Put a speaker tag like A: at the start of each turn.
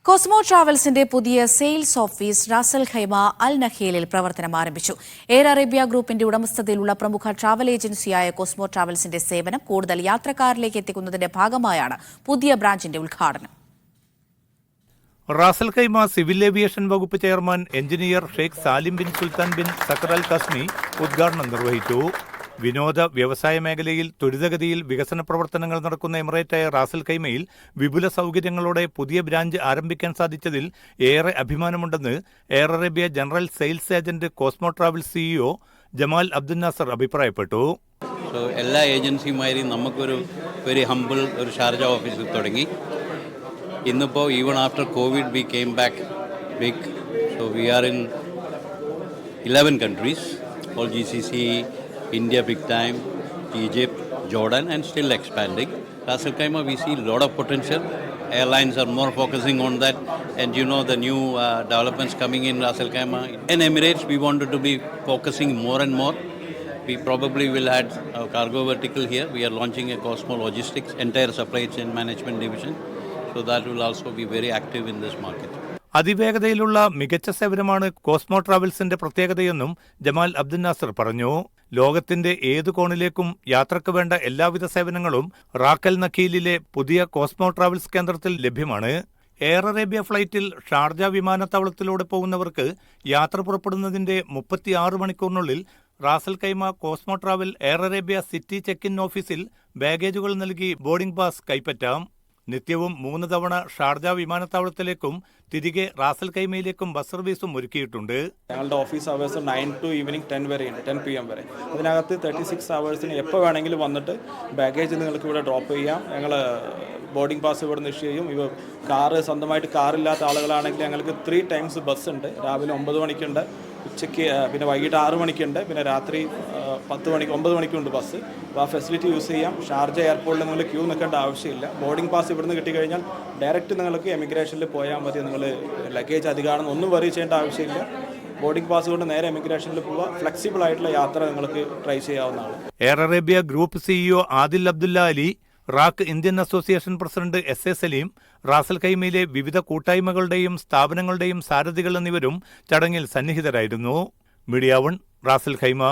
A: Cosmo ട്രാവൽസിന്റെ പുതിയ sales office Ras al Khaimah അൽ നഖീലിൽ പ്രവർത്തനം ആരംഭിച്ചു. എയർ അറേബ്യ ഗ്രൂപ്പിന്റെ ഉടമസ്ഥതയിലുള്ള പ്രമുഖ ട്രാവൽ ഏജൻസിയായ കോസ്മോ ട്രാവൽസിന്റെ സേവനം കൂടുതൽ യാത്രക്കാരിലേക്ക് എത്തിക്കുന്നതിന്റെ ഭാഗമായാണ് പുതിയ ബ്രാഞ്ചിന്റെ ഉദ്ഘാടനം.
B: റാസൽ ഖൈമ സിവിൽ ഏവിയേഷൻ വകുപ്പ് chairman engineer Sheikh Salem bin Sultan bin Saqr Al Qasimi ഉദ്ഘാടനം നിർവഹിച്ചു. വിനോദ വ്യവസായ മേഖലയിൽ ത്വരിതഗതിയിൽ വികസന പ്രവർത്തനങ്ങൾ നടക്കുന്ന എമിറേറ്റായ റാസൽ ഖൈമയിൽ വിപുല സൗകര്യങ്ങളോടെ പുതിയ ബ്രാഞ്ച് ആരംഭിക്കാൻ സാധിച്ചതിൽ ഏറെ അഭിമാനമുണ്ടെന്ന് Air Arabia general sales agent Cosmo Travel CEO Jamal Abdul Nasser അഭിപ്രായപ്പെട്ടു.
C: എല്ലാ ഏജൻസിയുമായും നമുക്കൊരു വെരി ഹംബിൾ ഒരു ഷാർജ ഓഫീസിൽ തുടങ്ങി. ഇന്നിപ്പോൾ even after Covid we came back big. So we are in 11 countries, all GCC, India big time, Egypt, Jordan, and still expanding. Ras Al Khaimah, we see a lot of potential. Airlines are more focusing on that, and you know the new developments coming in Ras Al Khaimah. In Emirates, we wanted to be focusing more and more. We probably will add a cargo vertical here. We are launching a Cosmo Logistics, entire supply chain management division. So that will also be very active in this market.
B: അതിവേഗതയിലുള്ള മികച്ച സേവനമാണ് Cosmo ട്രാവൽസിന്റെ പ്രത്യേകതയെന്നും Jamal Abdul Nasar പറഞ്ഞു. ലോകത്തിന്റെ ഏതു കോണിലേക്കും യാത്രക്ക് വേണ്ട എല്ലാവിധ സേവനങ്ങളും Raquel നഖീലിലെ പുതിയ കോസ്മോ ട്രാവൽസ് കേന്ദ്രത്തിൽ ലഭ്യമാണ്. എയർ അറേബ്യ ഫ്ലൈറ്റിൽ ഷാർജ വിമാനത്താവളത്തിലൂടെ പോകുന്നവർക്ക് യാത്ര പുറപ്പെടുന്നതിന്റെ 36 മണിക്കൂറിനുള്ളിൽ Ras al Khaimah Cosmo travel air Arabia city check in ഓഫീസിൽ ബാഗേജുകൾ നൽകി ബോർഡിംഗ് പാസ് കൈപ്പറ്റാം. നിത്യവും 3 തവണ ഷാർജ വിമാനത്താവളത്തിലേക്കും തിരികെ റാസൽ ഖൈമയിലേക്കും ബസ് സർവീസും ഒരുക്കിയിട്ടുണ്ട്.
D: ഞങ്ങളുടെ ഓഫീസ് അവേഴ്സ് 9 to ഈവനിങ് 10 വരെയുണ്ട്, 10 PM വരെ. അതിനകത്ത് 36 hours എപ്പോൾ വേണമെങ്കിലും വന്നിട്ട് ബാഗേജ് നിങ്ങൾക്ക് ഇവിടെ ഡ്രോപ്പ് ചെയ്യാം. ഞങ്ങൾ ബോർഡിംഗ് പാസ് ഇവിടെ നിന്ന് ഇഷ്യൂ ചെയ്യും. ഇവ സ്വന്തമായിട്ട് കാറില്ലാത്ത ആളുകളാണെങ്കിൽ ഞങ്ങൾക്ക് 3 times ബസ് ഉണ്ട്. രാവിലെ 9 മണിക്കുണ്ട്, ഉച്ചയ്ക്ക് പിന്നെ വൈകിട്ട് 6 മണിക്കുണ്ട്, പിന്നെ രാത്രി 9 മണിക്കുണ്ട് ബസ്. അപ്പോൾ ആ ഫെസിലിറ്റി യൂസ് ചെയ്യാം. ഷാർജ എയർപോർട്ടിൽ നിങ്ങൾ ക്യൂ നിൽക്കേണ്ട ആവശ്യമില്ല. ബോർഡിംഗ് പാസ് ഇവിടുന്ന് കിട്ടിക്കഴിഞ്ഞാൽ ഡയറക്റ്റ് നിങ്ങൾക്ക് എമിഗ്രേഷനിൽ പോയാൽ മതി. നിങ്ങൾ ലഗേജ് അധികമാണെന്ന് ഒന്നും വറി ചെയ്യേണ്ട ആവശ്യമില്ല. ബോർഡിംഗ് പാസ് കൊണ്ട് നേരെ എമിഗ്രേഷനിൽ പോവുക. ഫ്ലെക്സിബിൾ ആയിട്ടുള്ള യാത്ര നിങ്ങൾക്ക് ട്രൈ ചെയ്യാവുന്നതാണ്.
B: Air Arabia group CEO Adel Abdullah Ali, RAK Indian association president S A Saleem, റാസൽ ഖൈമയിലെ വിവിധ കൂട്ടായ്മകളുടെയും സ്ഥാപനങ്ങളുടെയും സാരഥികൾ എന്നിവരും ചടങ്ങിൽ സന്നിഹിതരായിരുന്നു. Media 1 Ras Al Khaimah.